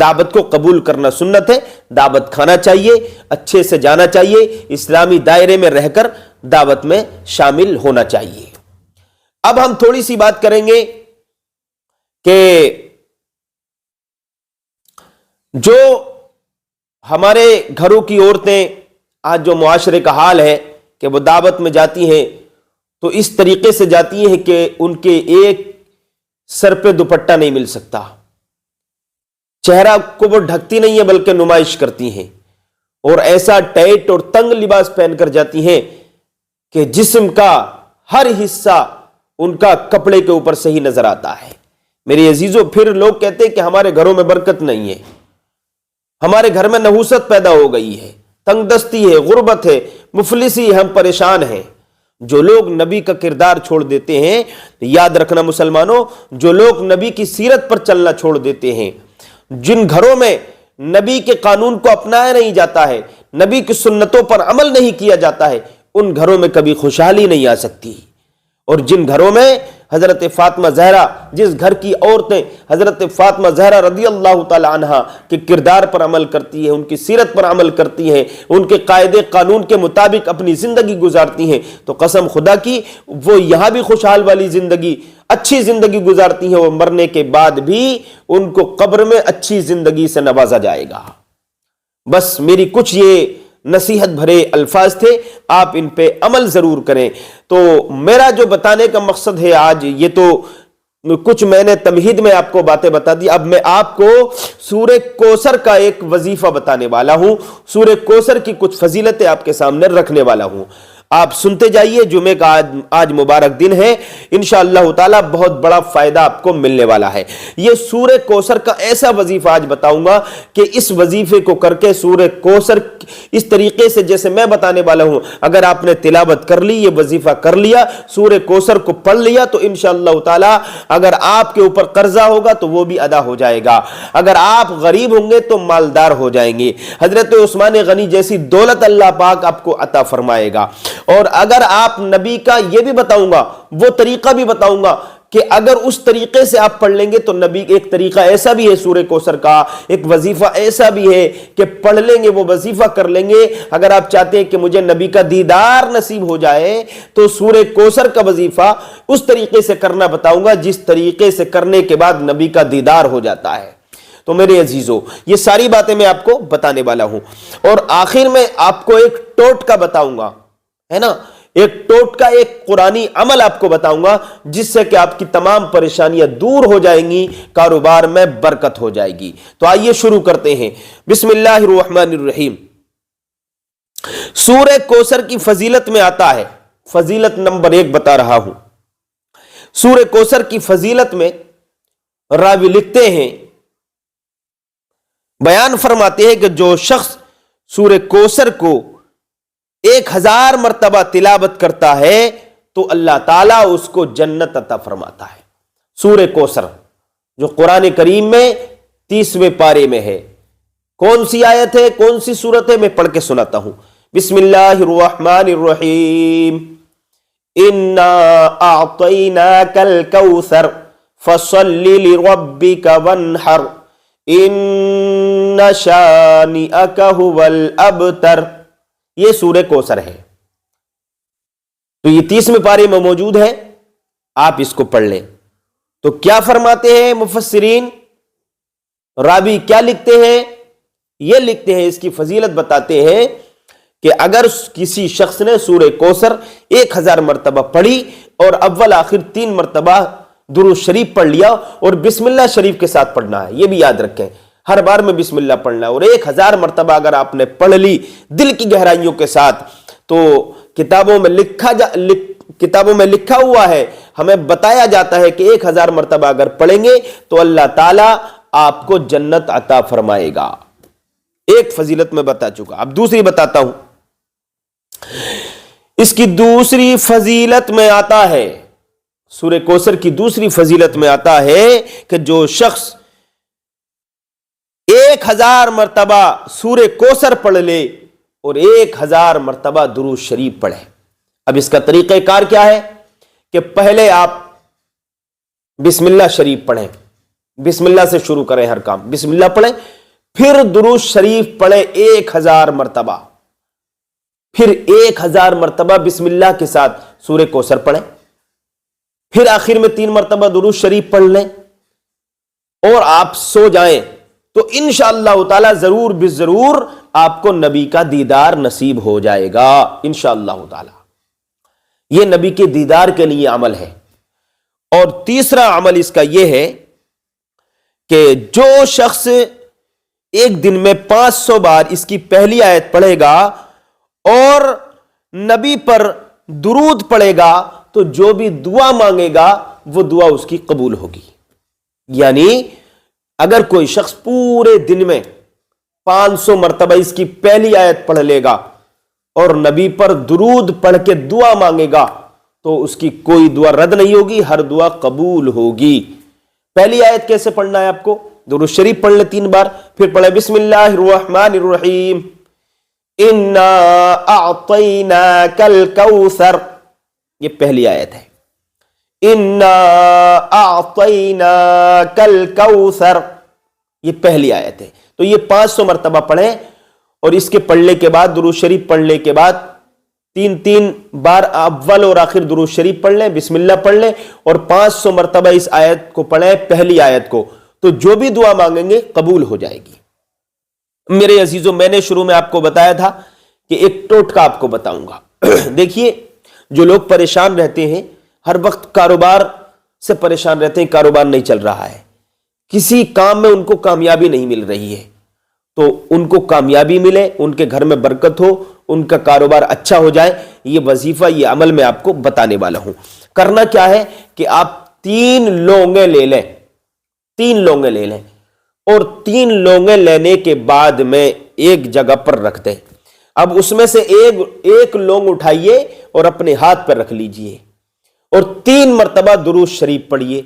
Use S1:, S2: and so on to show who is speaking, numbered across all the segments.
S1: دعوت کو قبول کرنا سنت ہے، دعوت کھانا چاہیے، اچھے سے جانا چاہیے، اسلامی دائرے میں رہ کر دعوت میں شامل ہونا چاہیے۔ اب ہم تھوڑی سی بات کریں گے کہ جو ہمارے گھروں کی عورتیں آج جو معاشرے کا حال ہے کہ وہ دعوت میں جاتی ہیں تو اس طریقے سے جاتی ہیں کہ ان کے ایک سر پہ دوپٹہ نہیں مل سکتا، چہرہ کو وہ ڈھکتی نہیں ہے بلکہ نمائش کرتی ہیں، اور ایسا ٹائٹ اور تنگ لباس پہن کر جاتی ہیں کہ جسم کا ہر حصہ ان کا کپڑے کے اوپر سے ہی نظر آتا ہے۔ میرے عزیزو، پھر لوگ کہتے ہیں کہ ہمارے گھروں میں برکت نہیں ہے، ہمارے گھر میں نحوست پیدا ہو گئی ہے، تنگ دستی ہے، غربت ہے، مفلسی ہے، ہم پریشان ہیں۔ جو لوگ نبی کا کردار چھوڑ دیتے ہیں، یاد رکھنا مسلمانوں، جو لوگ نبی کی سیرت پر چلنا چھوڑ دیتے ہیں، جن گھروں میں نبی کے قانون کو اپنایا نہیں جاتا ہے، نبی کی سنتوں پر عمل نہیں کیا جاتا ہے، ان گھروں میں کبھی خوشحالی نہیں آ سکتی۔ اور جن گھروں میں حضرت فاطمہ زہرا، جس گھر کی عورتیں حضرت فاطمہ زہرا رضی اللہ تعالی عنہا کے کردار پر عمل کرتی ہیں، ان کی سیرت پر عمل کرتی ہیں، ان کے قاعدے قانون کے مطابق اپنی زندگی گزارتی ہیں، تو قسم خدا کی وہ یہاں بھی خوشحال والی زندگی، اچھی زندگی گزارتی ہیں، وہ مرنے کے بعد بھی ان کو قبر میں اچھی زندگی سے نوازا جائے گا۔ بس میری کچھ یہ نصیحت بھرے الفاظ تھے، آپ ان پہ عمل ضرور کریں۔ تو میرا جو بتانے کا مقصد ہے آج، یہ تو کچھ میں نے تمہید میں آپ کو باتیں بتا دی، اب میں آپ کو سورہ کوثر کا ایک وظیفہ بتانے والا ہوں، سورہ کوثر کی کچھ فضیلتیں آپ کے سامنے رکھنے والا ہوں۔ آپ سنتے جائیے، جمعے کا آج مبارک دن ہے، انشاءاللہ تعالی بہت بڑا فائدہ آپ کو ملنے والا ہے۔ یہ سورہ کوثر کا ایسا وظیفہ آج بتاؤں گا کہ اس وظیفے کو کر کے سورہ کوثر اس طریقے سے جیسے میں بتانے والا ہوں، اگر آپ نے تلاوت کر لی، یہ وظیفہ کر لیا، سورہ کوثر کو پڑھ لیا، تو انشاءاللہ تعالی اگر آپ کے اوپر قرضہ ہوگا تو وہ بھی ادا ہو جائے گا، اگر آپ غریب ہوں گے تو مالدار ہو جائیں گے، حضرت عثمان غنی جیسی دولت اللہ پاک آپ کو عطا فرمائے گا۔ اور اگر آپ نبی کا یہ بھی بتاؤں گا، وہ طریقہ بھی بتاؤں گا کہ اگر اس طریقے سے آپ پڑھ لیں گے تو نبی ایک طریقہ ایسا بھی ہے سورہ کوثر کا، ایک وظیفہ ایسا بھی ہے کہ پڑھ لیں گے، وہ وظیفہ کر لیں گے۔ اگر آپ چاہتے ہیں کہ مجھے نبی کا دیدار نصیب ہو جائے تو سورہ کوثر کا وظیفہ اس طریقے سے کرنا بتاؤں گا جس طریقے سے کرنے کے بعد نبی کا دیدار ہو جاتا ہے۔ تو میرے عزیزو، یہ ساری باتیں میں آپ کو بتانے والا ہوں، اور آخر میں آپ کو ایک ٹوٹکا بتاؤں گا، ہے نا، ایک ٹوٹکا، ایک قرآنی عمل آپ کو بتاؤں گا جس سے کہ آپ کی تمام پریشانیاں دور ہو جائیں گی، کاروبار میں برکت ہو جائے گی۔ تو آئیے شروع کرتے ہیں۔ بسم اللہ الرحمن الرحیم۔ سورہ کوثر کی فضیلت میں آتا ہے، فضیلت نمبر 1 بتا رہا ہوں۔ سورہ کوثر کی فضیلت میں راوی لکھتے ہیں، بیان فرماتے ہیں کہ جو شخص سورہ کوثر کو 1000 مرتبہ تلاوت کرتا ہے تو اللہ تعالیٰ اس کو جنت عطا فرماتا ہے۔ سورہ کوثر جو قرآن کریم میں 30ویں پارے میں ہے، کون سی آیت ہے، کون سی سورت ہے، میں پڑھ کے سناتا ہوں۔ بسم اللہ الرحمن الرحیم۔ انا اعطیناک الکوثر فصل لربک وانحر ان شانئک هو الابتر۔ یہ سورہ کوثر ہے، تو یہ 30ویں پارے میں موجود ہے، آپ اس کو پڑھ لیں۔ تو کیا فرماتے ہیں مفسرین، راوی کیا لکھتے ہیں؟ یہ لکھتے ہیں، اس کی فضیلت بتاتے ہیں کہ اگر کسی شخص نے سورہ کوثر 1000 مرتبہ پڑھی اور اول آخر 3 مرتبہ درود شریف پڑھ لیا، اور بسم اللہ شریف کے ساتھ پڑھنا ہے، یہ بھی یاد رکھیں، ہر بار میں بسم اللہ پڑھنا ہے، اور 1000 مرتبہ اگر آپ نے پڑھ لی دل کی گہرائیوں کے ساتھ، تو کتابوں میں لکھا ہوا ہے، ہمیں بتایا جاتا ہے کہ 1000 مرتبہ اگر پڑھیں گے تو اللہ تعالیٰ آپ کو جنت عطا فرمائے گا۔ ایک فضیلت میں بتا چکا، اب دوسری بتاتا ہوں۔ اس کی دوسری فضیلت میں آتا ہے، سورہ کوثر کی دوسری فضیلت میں آتا ہے کہ جو شخص 1000 مرتبہ سورہ کوثر پڑھ لے اور 1000 مرتبہ درود شریف پڑھے۔ اب اس کا طریقہ کار کیا ہے کہ پہلے آپ بسم اللہ شریف پڑھیں، بسم اللہ سے شروع کریں ہر کام، بسم اللہ پڑھیں، پھر درود شریف پڑھیں 1000 مرتبہ، پھر 1000 مرتبہ بسم اللہ کے ساتھ سورہ کوثر پڑھیں، پھر آخر میں 3 مرتبہ درود شریف پڑھ لیں اور آپ سو جائیں تو انشاءاللہ تعالی ضرور بضرور آپ کو نبی کا دیدار نصیب ہو جائے گا انشاءاللہ تعالی۔ یہ نبی کے دیدار کے لیے عمل ہے۔ اور تیسرا عمل اس کا یہ ہے کہ جو شخص ایک دن میں 500 بار اس کی پہلی آیت پڑھے گا اور نبی پر درود پڑھے گا تو جو بھی دعا مانگے گا وہ دعا اس کی قبول ہوگی۔ یعنی اگر کوئی شخص پورے دن میں 500 مرتبہ اس کی پہلی آیت پڑھ لے گا اور نبی پر درود پڑھ کے دعا مانگے گا تو اس کی کوئی دعا رد نہیں ہوگی، ہر دعا قبول ہوگی۔ پہلی آیت کیسے پڑھنا ہے آپ کو؟ درود شریف پڑھ لیں 3 بار، پھر پڑھیں بسم اللہ الرحمن الرحیم انا اعطیناک الکوثر، یہ پہلی آیت ہے، انا اعطیناک الکوثر، یہ پہلی آیت ہے۔ تو یہ 500 مرتبہ پڑھیں اور اس کے پڑھنے کے بعد درود شریف پڑھنے کے بعد 3 بار اول اور آخر درود شریف پڑھ لیں، بسم اللہ پڑھ لیں اور 500 مرتبہ اس آیت کو پڑھیں، پہلی آیت کو، تو جو بھی دعا مانگیں گے قبول ہو جائے گی۔ میرے عزیزوں، میں نے شروع میں آپ کو بتایا تھا کہ ایک ٹوٹکا آپ کو بتاؤں گا۔ دیکھیے، جو لوگ پریشان رہتے ہیں، ہر وقت کاروبار سے پریشان رہتے ہیں، کاروبار نہیں چل رہا ہے، کسی کام میں ان کو کامیابی نہیں مل رہی ہے، تو ان کو کامیابی ملے، ان کے گھر میں برکت ہو، ان کا کاروبار اچھا ہو جائے، یہ وظیفہ، یہ عمل میں آپ کو بتانے والا ہوں۔ کرنا کیا ہے کہ آپ 3 لونگیں لے لیں، 3 لونگیں لے لیں اور 3 لونگیں لینے کے بعد میں ایک جگہ پر رکھ دیں۔ اب اس میں سے ایک لونگ اٹھائیے اور اپنے ہاتھ پر رکھ لیجئے اور 3 مرتبہ درود شریف پڑھیے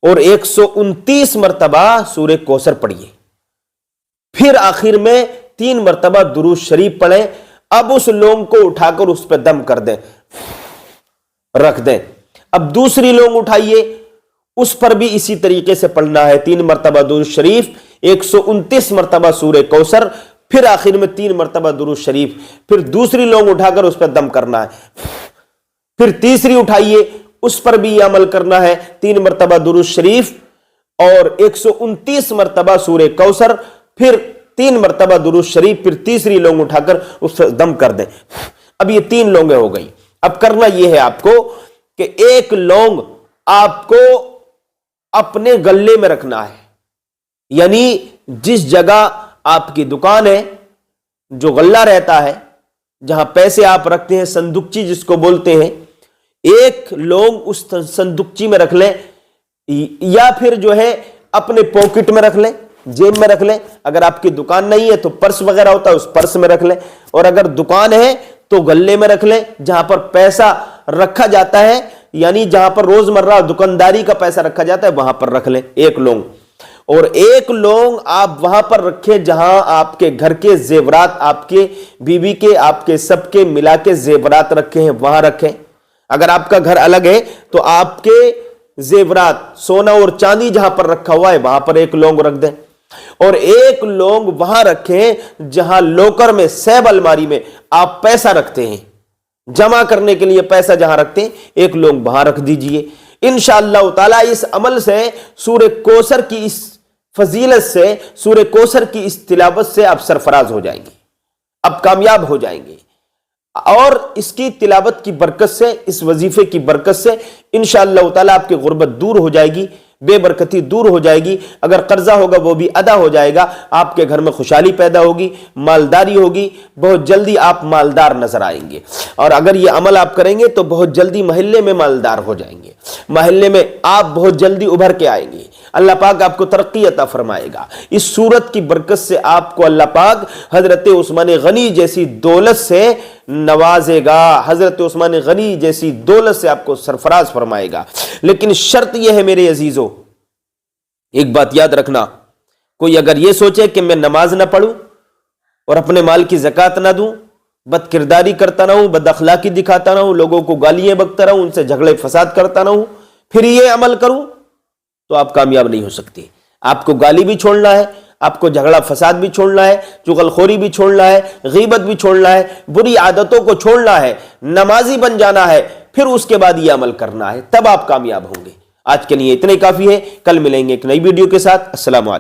S1: اور 129 مرتبہ سورہ کوثر پڑھیے، پھر آخر میں 3 مرتبہ درود شریف پڑھیں۔ اب اس لونگ کو اٹھا کر اس پہ دم کر دیں، رکھ دیں۔ اب دوسری لونگ اٹھائیے، اس پر بھی اسی طریقے سے پڑھنا ہے، 3 مرتبہ درود شریف، 129 مرتبہ سورہ کوثر، پھر آخر میں 3 مرتبہ درود شریف، پھر دوسری لونگ اٹھا کر اس پہ دم کرنا ہے، پھر تیسری اٹھائیے، اس پر بھی یہ عمل کرنا ہے، 3 مرتبہ درود شریف اور 129 مرتبہ سورہ کوثر، پھر 3 مرتبہ درود شریف، پھر تیسری لونگ اٹھا کر اس پر دم کر دیں۔ اب یہ 3 لونگیں ہو گئی۔ اب کرنا یہ ہے آپ کو کہ ایک لونگ آپ کو اپنے گلے میں رکھنا ہے، یعنی جس جگہ آپ کی دکان ہے، جو غلہ رہتا ہے، جہاں پیسے آپ رکھتے ہیں، صندوقچی جس کو بولتے ہیں، ایک لونگ اس صندوقچی میں رکھ لیں، یا پھر جو ہے اپنے پاکٹ میں رکھ لیں، جیب میں رکھ لیں۔ اگر آپ کی دکان نہیں ہے تو پرس وغیرہ ہوتا ہے، اس پرس میں رکھ لیں، اور اگر دکان ہے تو گلے میں رکھ لیں، جہاں پر پیسہ رکھا جاتا ہے، یعنی جہاں پر روزمرہ دکانداری کا پیسہ رکھا جاتا ہے، وہاں پر رکھ لیں ایک لونگ۔ اور ایک لونگ آپ وہاں پر رکھیں جہاں آپ کے گھر کے زیورات، آپ کے بیوی کے، آپ کے سب کے ملا کے زیورات رکھے ہیں، وہاں رکھیں۔ اگر آپ کا گھر الگ ہے تو آپ کے زیورات، سونا اور چاندی جہاں پر رکھا ہوا ہے وہاں پر ایک لونگ رکھ دیں، اور ایک لونگ وہاں رکھیں جہاں لوکر میں، سیب الماری میں آپ پیسہ رکھتے ہیں، جمع کرنے کے لیے پیسہ جہاں رکھتے ہیں، ایک لونگ وہاں رکھ دیجئے۔ انشاءاللہ تعالی اس عمل سے، سورہ کوثر کی اس فضیلت سے، سورہ کوثر کی اس تلاوت سے آپ سرفراز ہو جائیں گے، آپ کامیاب ہو جائیں گے، اور اس کی تلاوت کی برکت سے، اس وظیفے کی برکت سے انشاءاللہ تعالی آپ کی غربت دور ہو جائے گی، بے برکتی دور ہو جائے گی، اگر قرضہ ہوگا وہ بھی ادا ہو جائے گا، آپ کے گھر میں خوشحالی پیدا ہوگی، مالداری ہوگی، بہت جلدی آپ مالدار نظر آئیں گے۔ اور اگر یہ عمل آپ کریں گے تو بہت جلدی محلے میں مالدار ہو جائیں گے، محلے میں آپ بہت جلدی ابھر کے آئیں گے، اللہ پاک آپ کو ترقی عطا فرمائے گا۔ اس سورت کی برکت سے آپ کو اللہ پاک حضرت عثمان غنی جیسی دولت سے نوازے گا، حضرت عثمان غنی جیسی دولت سے آپ کو سرفراز فرمائے گا۔ لیکن شرط یہ ہے میرے عزیزو، ایک بات یاد رکھنا، کوئی اگر یہ سوچے کہ میں نماز نہ پڑھوں اور اپنے مال کی زکوٰۃ نہ دوں، بد کرداری کرتا رہوں، بد اخلاقی دکھاتا رہوں، لوگوں کو گالیاں بکتا رہوں، ان سے جھگڑے فساد کرتا رہوں، پھر یہ عمل کروں، تو آپ کامیاب نہیں ہو سکتے۔ آپ کو گالی بھی چھوڑنا ہے، آپ کو جھگڑا فساد بھی چھوڑنا ہے, چغل خوری بھی چھوڑنا ہے, غیبت بھی چھوڑنا ہے, بری عادتوں کو چھوڑنا ہے, نمازی بن جانا ہے, پھر اس کے بعد یہ عمل کرنا ہے, تب آپ کامیاب ہوں گے. آج کے لیے اتنے کافی ہے. کل ملیں گے ایک نئی ویڈیو کے ساتھ. السلام علیکم.